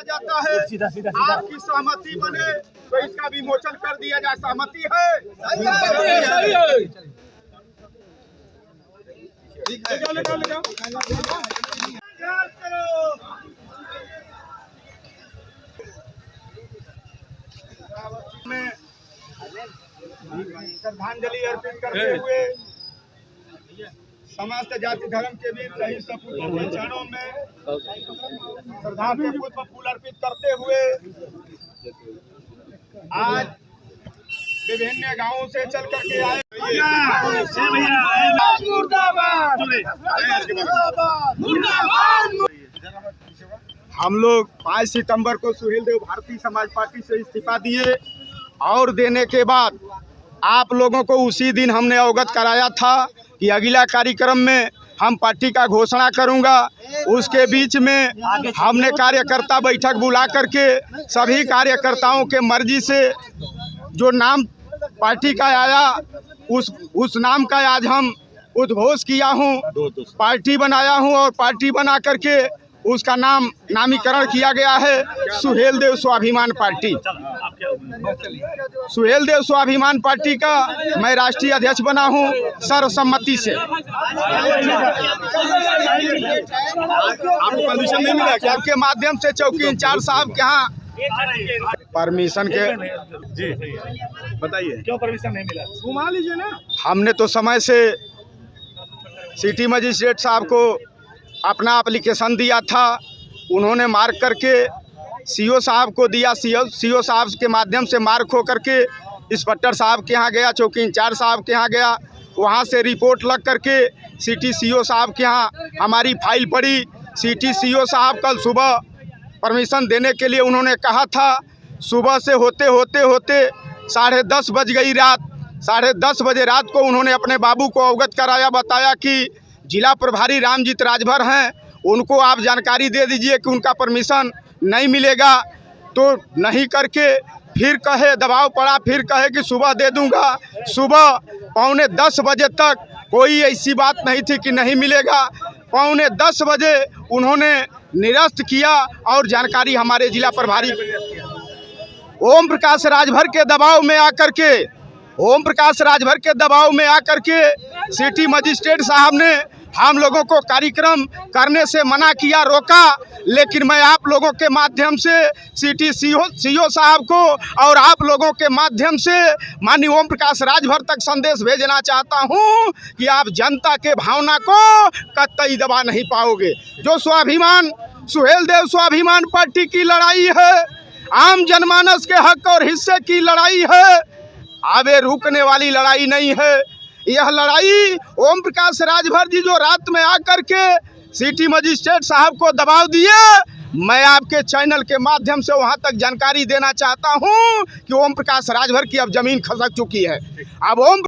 जाता है, आपकी सहमति बने तो इसका विमोचन कर दिया जाए। सहमति है? में श्रद्धांजलि अर्पित करते हुए समस्त जाति धर्म के बीच शहीद सपूतों के चरणों में श्रद्धा के पुष्प फूल अर्पित करते हुए आज विभिन्न गांवों से चल करके आए। हम लोग 5 सितंबर को सुहेल देव भारतीय समाज पार्टी से इस्तीफा दिए और देने के बाद आप लोगों को उसी दिन हमने अवगत कराया था कि अगला कार्यक्रम में हम पार्टी का घोषणा करूंगा। उसके बीच में हमने कार्यकर्ता बैठक बुला करके सभी कार्यकर्ताओं के मर्जी से जो नाम पार्टी का आया उस नाम का आज हम उद्घोष किया हूं, पार्टी बनाया हूं और पार्टी बना करके उसका नामीकरण किया गया है सुहेल देव स्वाभिमान पार्टी। सुहेल देव स्वाभिमान पार्टी का मैं राष्ट्रीय अध्यक्ष बना हूं सर्वसम्मति से। आपको परमिशन नहीं मिला क्या? आपके माध्यम से चौकी इंचार्ज साहब के यहाँ परमिशन के जी बताइए क्यों परमिशन नहीं मिला? घुमा लीजिए ना। हमने तो समय से सिटी मजिस्ट्रेट साहब को अपना एप्लीकेशन दिया था, उन्होंने मार्क करके सीओ साहब को दिया, सीओ साहब के माध्यम से मार्क हो करके इंस्पेक्टर साहब के यहाँ गया, चौकी इंचार्ज साहब के यहाँ गया, वहाँ से रिपोर्ट लग करके सिटी सीओ साहब के यहाँ हमारी फाइल पड़ी। सिटी सीओ साहब कल सुबह परमिशन देने के लिए उन्होंने कहा था। सुबह से होते 10:30 बज गई रात। 10:30 बजे रात को उन्होंने अपने बाबू को अवगत कराया, बताया कि जिला प्रभारी रामजीत राजभर हैं, उनको आप जानकारी दे दीजिए कि उनका परमिशन नहीं मिलेगा। तो नहीं करके फिर कहे, दबाव पड़ा, फिर कहे कि सुबह दे दूंगा। सुबह 9:45 बजे तक कोई ऐसी बात नहीं थी कि नहीं मिलेगा। 9:45 बजे उन्होंने निरस्त किया और जानकारी हमारे जिला प्रभारी ओम प्रकाश राजभर के दबाव में आकर के सिटी मजिस्ट्रेट साहब ने हम लोगों को कार्यक्रम करने से मना किया, रोका। लेकिन मैं आप लोगों के माध्यम से सिटी सीओ साहब को और आप लोगों के माध्यम से माननीय ओम प्रकाश राजभर तक संदेश भेजना चाहता हूं कि आप जनता के भावना को कतई दबा नहीं पाओगे। जो स्वाभिमान सुहेल देव स्वाभिमान पार्टी की लड़ाई है, आम जनमानस के हक और हिस्से की लड़ाई है, आगे रुकने वाली लड़ाई नहीं है। यह लड़ाई ओम प्रकाश राजभर जी जो रात में आकर के सिटी मजिस्ट्रेट साहब को दबाव दिए, मैं आपके चैनल के माध्यम से वहां तक जानकारी देना चाहता हूं कि ओम प्रकाश राजभर की अब जमीन खसक चुकी है। अब ओम